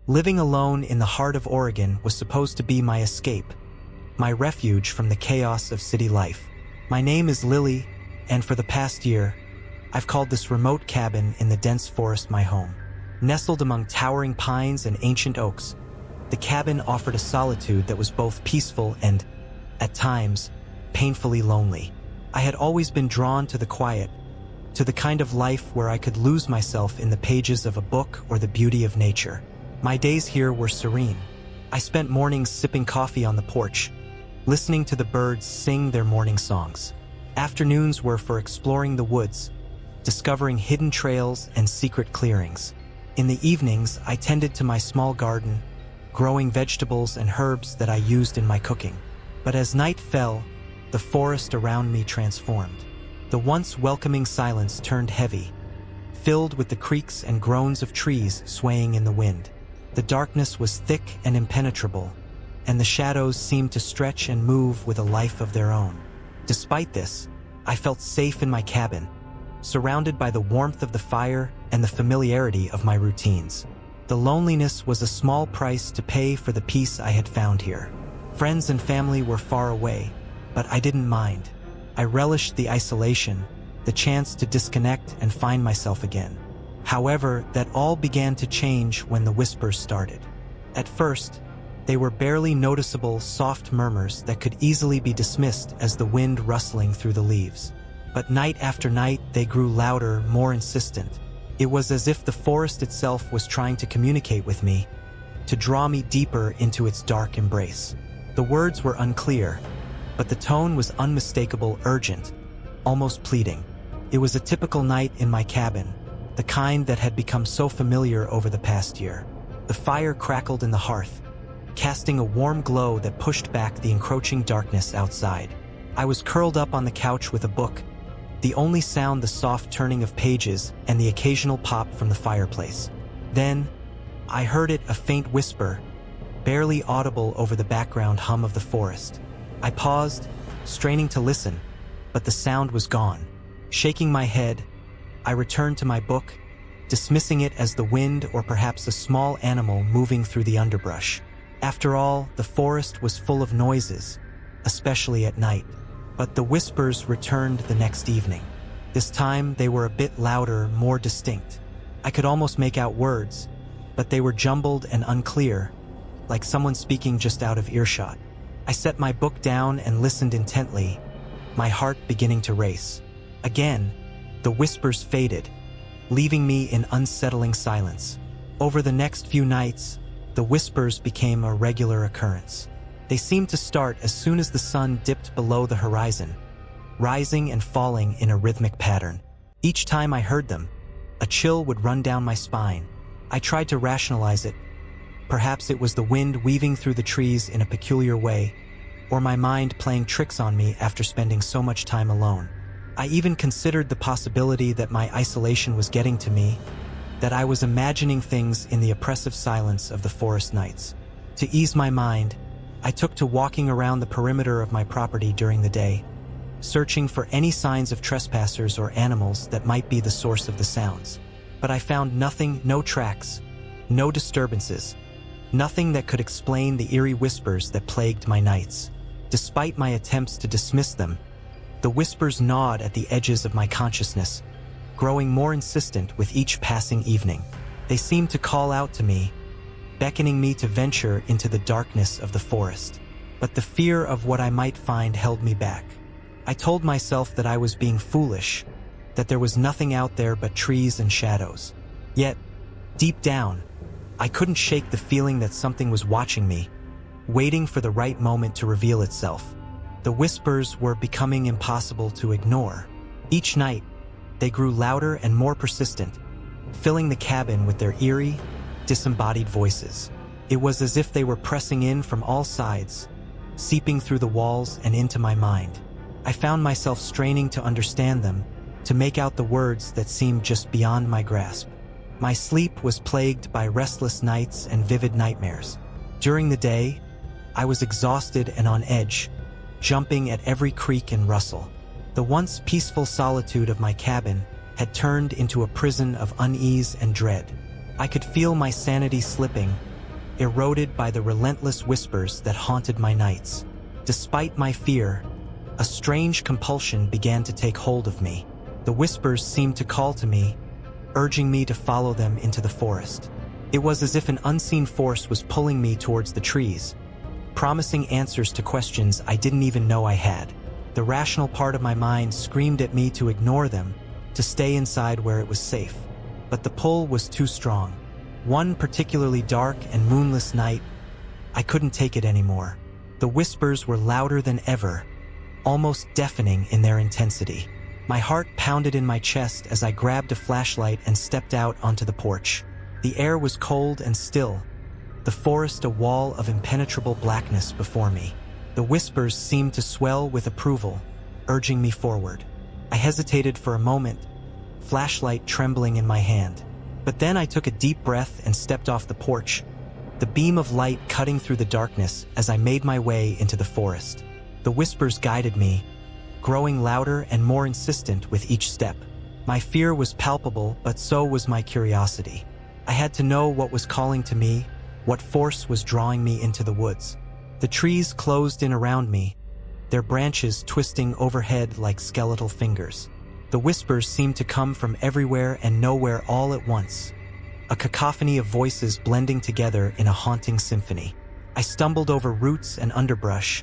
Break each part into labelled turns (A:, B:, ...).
A: Living alone in the heart of Oregon was supposed to be my escape, my refuge from the chaos of city life. My name is Lily, and for the past year, I've called this remote cabin in the dense forest my home. Nestled among towering pines and ancient oaks, the cabin offered a solitude that was both peaceful and, at times, painfully lonely. I had always been drawn to the quiet, to the kind of life where I could lose myself in the pages of a book or the beauty of nature. My days here were serene. I spent mornings sipping coffee on the porch, listening to the birds sing their morning songs. Afternoons were for exploring the woods, discovering hidden trails and secret clearings. In the evenings, I tended to my small garden, growing vegetables and herbs that I used in my cooking. But as night fell, the forest around me transformed. The once welcoming silence turned heavy, filled with the creaks and groans of trees swaying in the wind. The darkness was thick and impenetrable, and the shadows seemed to stretch and move with a life of their own. Despite this, I felt safe in my cabin, surrounded by the warmth of the fire and the familiarity of my routines. The loneliness was a small price to pay for the peace I had found here. Friends and family were far away, but I didn't mind. I relished the isolation, the chance to disconnect and find myself again. However, that all began to change when the whispers started. At first, they were barely noticeable, soft murmurs that could easily be dismissed as the wind rustling through the leaves. But night after night, they grew louder, more insistent. It was as if the forest itself was trying to communicate with me, to draw me deeper into its dark embrace. The words were unclear, but the tone was unmistakable, urgent, almost pleading. It was a typical night in my cabin, the kind that had become so familiar over the past year. The fire crackled in the hearth, casting a warm glow that pushed back the encroaching darkness outside. I was curled up on the couch with a book, the only sound the soft turning of pages and the occasional pop from the fireplace. Then, I heard it, a faint whisper, barely audible over the background hum of the forest. I paused, straining to listen, but the sound was gone. Shaking my head, I returned to my book, dismissing it as the wind or perhaps a small animal moving through the underbrush. After all, the forest was full of noises, especially at night. But the whispers returned the next evening. This time, they were a bit louder, more distinct. I could almost make out words, but they were jumbled and unclear, like someone speaking just out of earshot. I set my book down and listened intently, my heart beginning to race. Again, the whispers faded, leaving me in unsettling silence. Over the next few nights, the whispers became a regular occurrence. They seemed to start as soon as the sun dipped below the horizon, rising and falling in a rhythmic pattern. Each time I heard them, a chill would run down my spine. I tried to rationalize it. Perhaps it was the wind weaving through the trees in a peculiar way, or my mind playing tricks on me after spending so much time alone. I even considered the possibility that my isolation was getting to me, that I was imagining things in the oppressive silence of the forest nights. To ease my mind, I took to walking around the perimeter of my property during the day, searching for any signs of trespassers or animals that might be the source of the sounds. But I found nothing, no tracks, no disturbances, nothing that could explain the eerie whispers that plagued my nights. Despite my attempts to dismiss them, the whispers gnawed at the edges of my consciousness, growing more insistent with each passing evening. They seemed to call out to me, beckoning me to venture into the darkness of the forest. But the fear of what I might find held me back. I told myself that I was being foolish, that there was nothing out there but trees and shadows. Yet, deep down, I couldn't shake the feeling that something was watching me, waiting for the right moment to reveal itself. The whispers were becoming impossible to ignore. Each night, they grew louder and more persistent, filling the cabin with their eerie, disembodied voices. It was as if they were pressing in from all sides, seeping through the walls and into my mind. I found myself straining to understand them, to make out the words that seemed just beyond my grasp. My sleep was plagued by restless nights and vivid nightmares. During the day, I was exhausted and on edge, jumping at every creak and rustle. The once peaceful solitude of my cabin had turned into a prison of unease and dread. I could feel my sanity slipping, eroded by the relentless whispers that haunted my nights. Despite my fear, a strange compulsion began to take hold of me. The whispers seemed to call to me, urging me to follow them into the forest. It was as if an unseen force was pulling me towards the trees, promising answers to questions I didn't even know I had. The rational part of my mind screamed at me to ignore them, to stay inside where it was safe. But the pull was too strong. One particularly dark and moonless night, I couldn't take it anymore. The whispers were louder than ever, almost deafening in their intensity. My heart pounded in my chest as I grabbed a flashlight and stepped out onto the porch. The air was cold and still, the forest a wall of impenetrable blackness before me. The whispers seemed to swell with approval, urging me forward. I hesitated for a moment, flashlight trembling in my hand. But then I took a deep breath and stepped off the porch, the beam of light cutting through the darkness as I made my way into the forest. The whispers guided me, growing louder and more insistent with each step. My fear was palpable, but so was my curiosity. I had to know what was calling to me, what force was drawing me into the woods. The trees closed in around me, their branches twisting overhead like skeletal fingers. The whispers seemed to come from everywhere and nowhere all at once, a cacophony of voices blending together in a haunting symphony. I stumbled over roots and underbrush,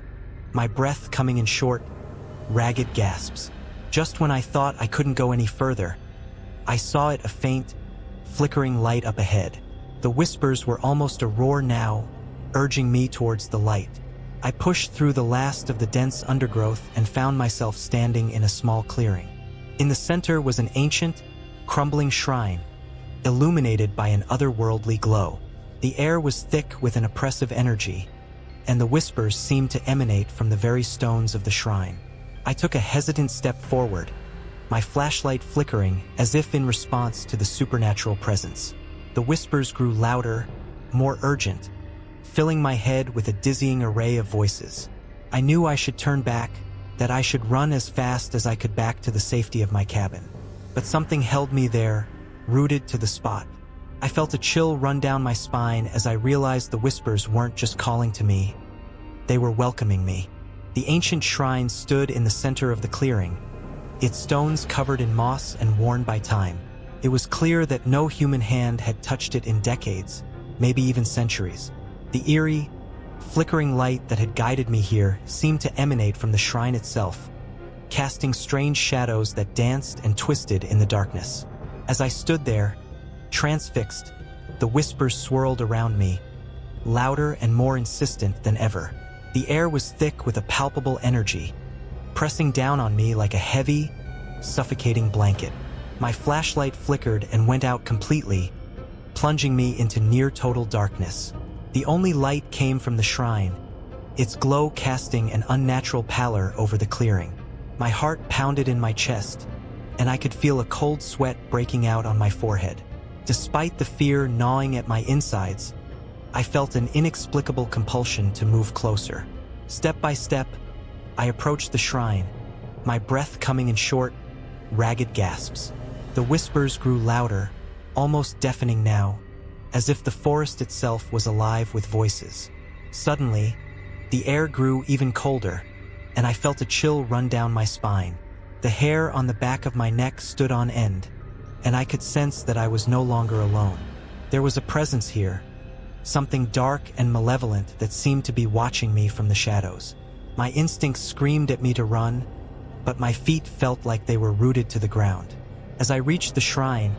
A: my breath coming in short, ragged gasps. Just when I thought I couldn't go any further, I saw a faint, flickering light up ahead. The whispers were almost a roar now, urging me towards the light. I pushed through the last of the dense undergrowth and found myself standing in a small clearing. In the center was an ancient, crumbling shrine, illuminated by an otherworldly glow. The air was thick with an oppressive energy, and the whispers seemed to emanate from the very stones of the shrine. I took a hesitant step forward, my flashlight flickering as if in response to the supernatural presence. The whispers grew louder, more urgent, filling my head with a dizzying array of voices. I knew I should turn back, that I should run as fast as I could back to the safety of my cabin. But something held me there, rooted to the spot. I felt a chill run down my spine as I realized the whispers weren't just calling to me, they were welcoming me. The ancient shrine stood in the center of the clearing, its stones covered in moss and worn by time. It was clear that no human hand had touched it in decades, maybe even centuries. The eerie, flickering light that had guided me here seemed to emanate from the shrine itself, casting strange shadows that danced and twisted in the darkness. As I stood there, transfixed, the whispers swirled around me, louder and more insistent than ever. The air was thick with a palpable energy, pressing down on me like a heavy, suffocating blanket. My flashlight flickered and went out completely, plunging me into near-total darkness. The only light came from the shrine, its glow casting an unnatural pallor over the clearing. My heart pounded in my chest, and I could feel a cold sweat breaking out on my forehead. Despite the fear gnawing at my insides, I felt an inexplicable compulsion to move closer. Step by step, I approached the shrine, my breath coming in short, ragged gasps. The whispers grew louder, almost deafening now, as if the forest itself was alive with voices. Suddenly, the air grew even colder, and I felt a chill run down my spine. The hair on the back of my neck stood on end, and I could sense that I was no longer alone. There was a presence here, something dark and malevolent that seemed to be watching me from the shadows. My instincts screamed at me to run, but my feet felt like they were rooted to the ground. As I reached the shrine,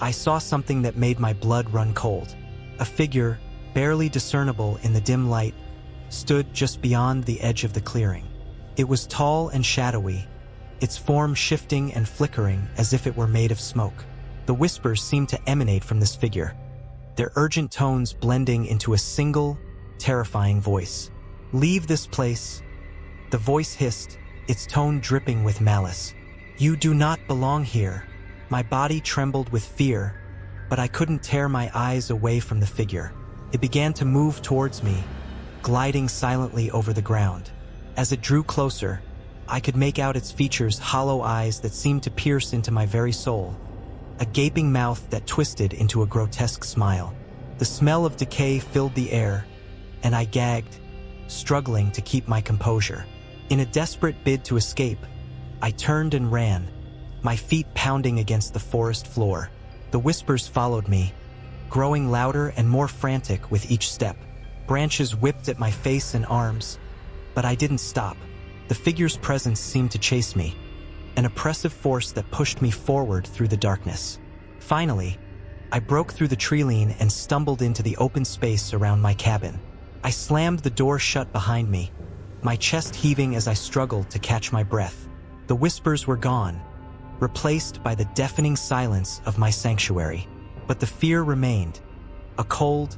A: I saw something that made my blood run cold. A figure, barely discernible in the dim light, stood just beyond the edge of the clearing. It was tall and shadowy, its form shifting and flickering as if it were made of smoke. The whispers seemed to emanate from this figure, their urgent tones blending into a single, terrifying voice. "Leave this place," the voice hissed, its tone dripping with malice. "You do not belong here." My body trembled with fear, but I couldn't tear my eyes away from the figure. It began to move towards me, gliding silently over the ground. As it drew closer, I could make out its features, hollow eyes that seemed to pierce into my very soul, a gaping mouth that twisted into a grotesque smile. The smell of decay filled the air, and I gagged, struggling to keep my composure. In a desperate bid to escape, I turned and ran, my feet pounding against the forest floor. The whispers followed me, growing louder and more frantic with each step. Branches whipped at my face and arms, but I didn't stop. The figure's presence seemed to chase me, an oppressive force that pushed me forward through the darkness. Finally, I broke through the tree-line and stumbled into the open space around my cabin. I slammed the door shut behind me, my chest heaving as I struggled to catch my breath. The whispers were gone, replaced by the deafening silence of my sanctuary. But the fear remained, a cold,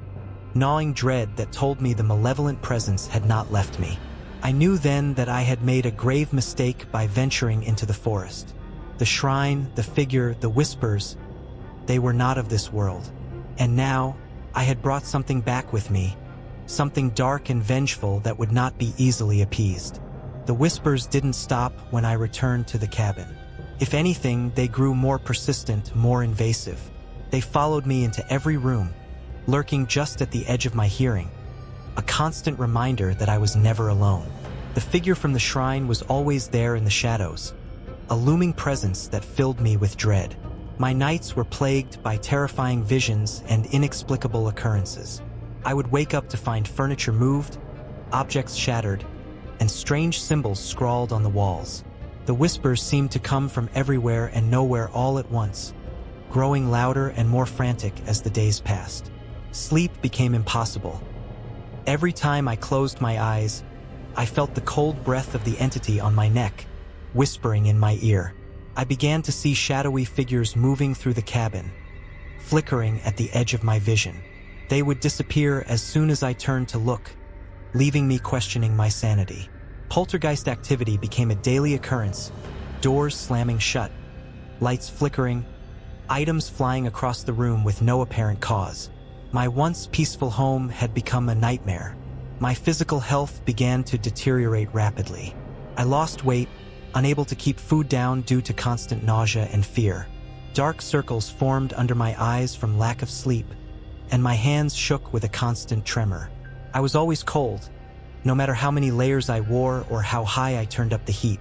A: gnawing dread that told me the malevolent presence had not left me. I knew then that I had made a grave mistake by venturing into the forest. The shrine, the figure, the whispers, they were not of this world. And now, I had brought something back with me, something dark and vengeful that would not be easily appeased. The whispers didn't stop when I returned to the cabin. If anything, they grew more persistent, more invasive. They followed me into every room, lurking just at the edge of my hearing, a constant reminder that I was never alone. The figure from the shrine was always there in the shadows, a looming presence that filled me with dread. My nights were plagued by terrifying visions and inexplicable occurrences. I would wake up to find furniture moved, objects shattered, and strange symbols scrawled on the walls. The whispers seemed to come from everywhere and nowhere all at once, growing louder and more frantic as the days passed. Sleep became impossible. Every time I closed my eyes, I felt the cold breath of the entity on my neck, whispering in my ear. I began to see shadowy figures moving through the cabin, flickering at the edge of my vision. They would disappear as soon as I turned to look, leaving me questioning my sanity. Poltergeist activity became a daily occurrence, doors slamming shut, lights flickering, items flying across the room with no apparent cause. My once peaceful home had become a nightmare. My physical health began to deteriorate rapidly. I lost weight, unable to keep food down due to constant nausea and fear. Dark circles formed under my eyes from lack of sleep, and my hands shook with a constant tremor. I was always cold, no matter how many layers I wore or how high I turned up the heat.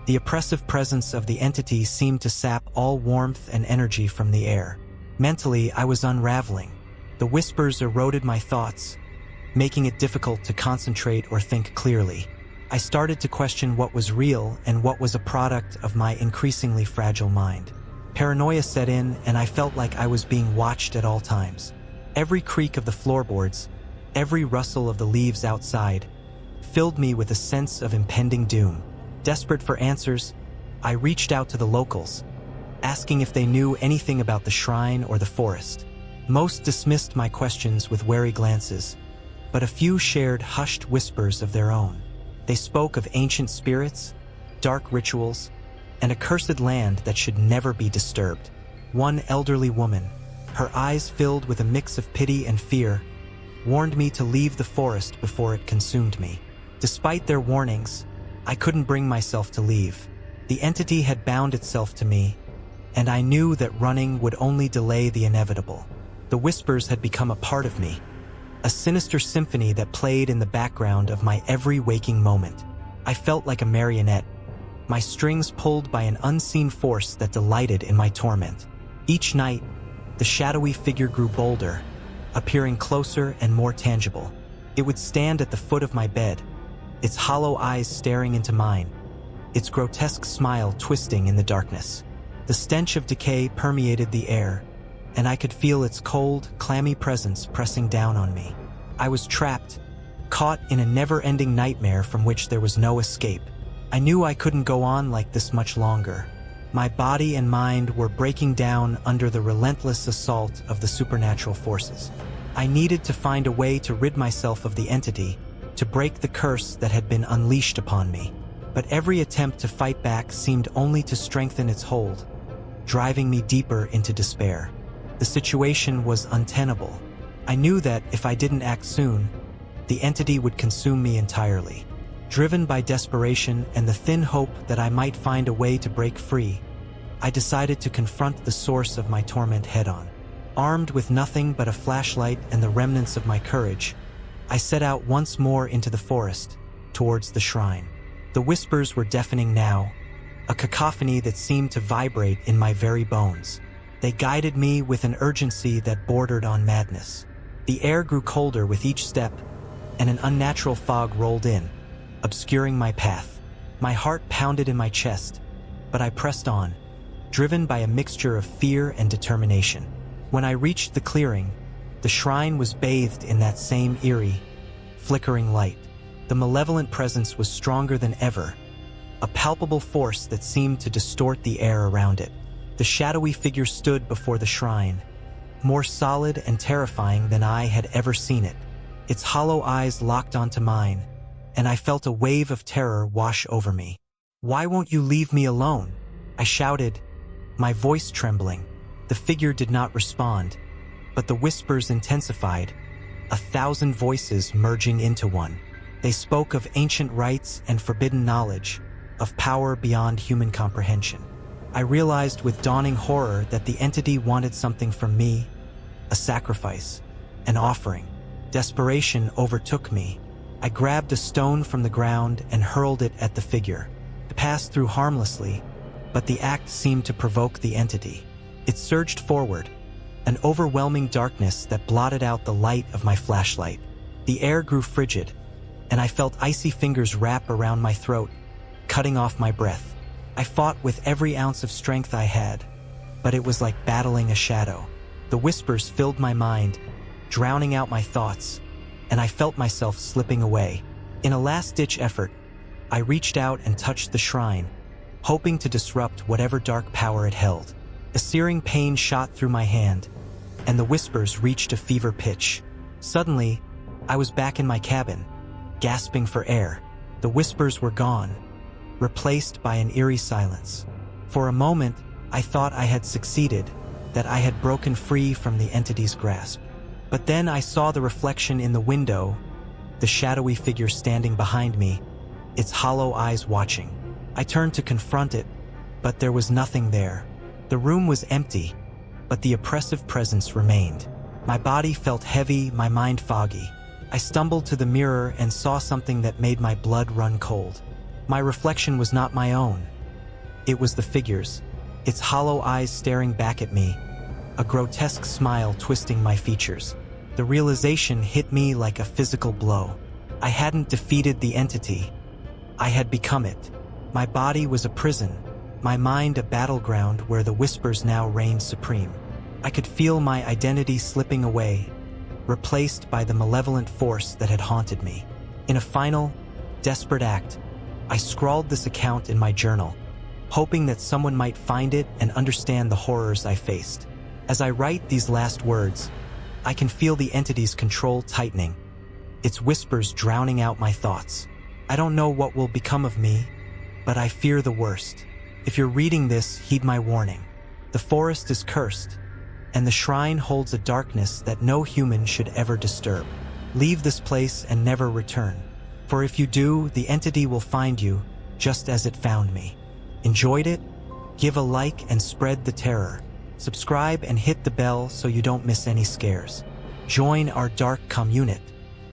A: The oppressive presence of the entity seemed to sap all warmth and energy from the air. Mentally, I was unraveling. The whispers eroded my thoughts, making it difficult to concentrate or think clearly. I started to question what was real and what was a product of my increasingly fragile mind. Paranoia set in, and I felt like I was being watched at all times. Every creak of the floorboards, every rustle of the leaves outside, filled me with a sense of impending doom. Desperate for answers, I reached out to the locals, asking if they knew anything about the shrine or the forest. Most dismissed my questions with wary glances, but a few shared hushed whispers of their own. They spoke of ancient spirits, dark rituals, and a cursed land that should never be disturbed. One elderly woman, her eyes filled with a mix of pity and fear, warned me to leave the forest before it consumed me. Despite their warnings, I couldn't bring myself to leave. The entity had bound itself to me, and I knew that running would only delay the inevitable. The whispers had become a part of me, a sinister symphony that played in the background of my every waking moment. I felt like a marionette, my strings pulled by an unseen force that delighted in my torment. Each night, the shadowy figure grew bolder, appearing closer and more tangible. It would stand at the foot of my bed, its hollow eyes staring into mine, its grotesque smile twisting in the darkness. The stench of decay permeated the air, and I could feel its cold, clammy presence pressing down on me. I was trapped, caught in a never-ending nightmare from which there was no escape. I knew I couldn't go on like this much longer. My body and mind were breaking down under the relentless assault of the supernatural forces. I needed to find a way to rid myself of the entity, to break the curse that had been unleashed upon me. But every attempt to fight back seemed only to strengthen its hold, driving me deeper into despair. The situation was untenable. I knew that if I didn't act soon, the entity would consume me entirely. Driven by desperation and the thin hope that I might find a way to break free, I decided to confront the source of my torment head-on. Armed with nothing but a flashlight and the remnants of my courage, I set out once more into the forest, towards the shrine. The whispers were deafening now, a cacophony that seemed to vibrate in my very bones. They guided me with an urgency that bordered on madness. The air grew colder with each step, and an unnatural fog rolled in, obscuring my path. My heart pounded in my chest, but I pressed on, driven by a mixture of fear and determination. When I reached the clearing, the shrine was bathed in that same eerie, flickering light. The malevolent presence was stronger than ever, a palpable force that seemed to distort the air around it. The shadowy figure stood before the shrine, more solid and terrifying than I had ever seen it. Its hollow eyes locked onto mine, and I felt a wave of terror wash over me. "Why won't you leave me alone?" I shouted, my voice trembling. The figure did not respond, but the whispers intensified, 1,000 voices merging into one. They spoke of ancient rites and forbidden knowledge, of power beyond human comprehension. I realized with dawning horror that the entity wanted something from me, a sacrifice, an offering. Desperation overtook me. I grabbed a stone from the ground and hurled it at the figure. It passed through harmlessly, but the act seemed to provoke the entity. It surged forward, an overwhelming darkness that blotted out the light of my flashlight. The air grew frigid, and I felt icy fingers wrap around my throat, cutting off my breath. I fought with every ounce of strength I had, but it was like battling a shadow. The whispers filled my mind, drowning out my thoughts, and I felt myself slipping away. In a last-ditch effort, I reached out and touched the shrine, hoping to disrupt whatever dark power it held. A searing pain shot through my hand, and the whispers reached a fever pitch. Suddenly, I was back in my cabin, gasping for air. The whispers were gone, replaced by an eerie silence. For a moment, I thought I had succeeded, that I had broken free from the entity's grasp. But then I saw the reflection in the window, the shadowy figure standing behind me, its hollow eyes watching. I turned to confront it, but there was nothing there. The room was empty, but the oppressive presence remained. My body felt heavy, my mind foggy. I stumbled to the mirror and saw something that made my blood run cold. My reflection was not my own. It was the figure's, its hollow eyes staring back at me, a grotesque smile twisting my features. The realization hit me like a physical blow. I hadn't defeated the entity. I had become it. My body was a prison, my mind a battleground where the whispers now reigned supreme. I could feel my identity slipping away, replaced by the malevolent force that had haunted me. In a final, desperate act, I scrawled this account in my journal, hoping that someone might find it and understand the horrors I faced. As I write these last words, I can feel the entity's control tightening, its whispers drowning out my thoughts. I don't know what will become of me, but I fear the worst. If you're reading this, heed my warning. The forest is cursed, and the shrine holds a darkness that no human should ever disturb. Leave this place and never return, for if you do, the entity will find you, just as it found me. Enjoyed it? Give a like and spread the terror. Subscribe and hit the bell so you don't miss any scares. Join our dark community.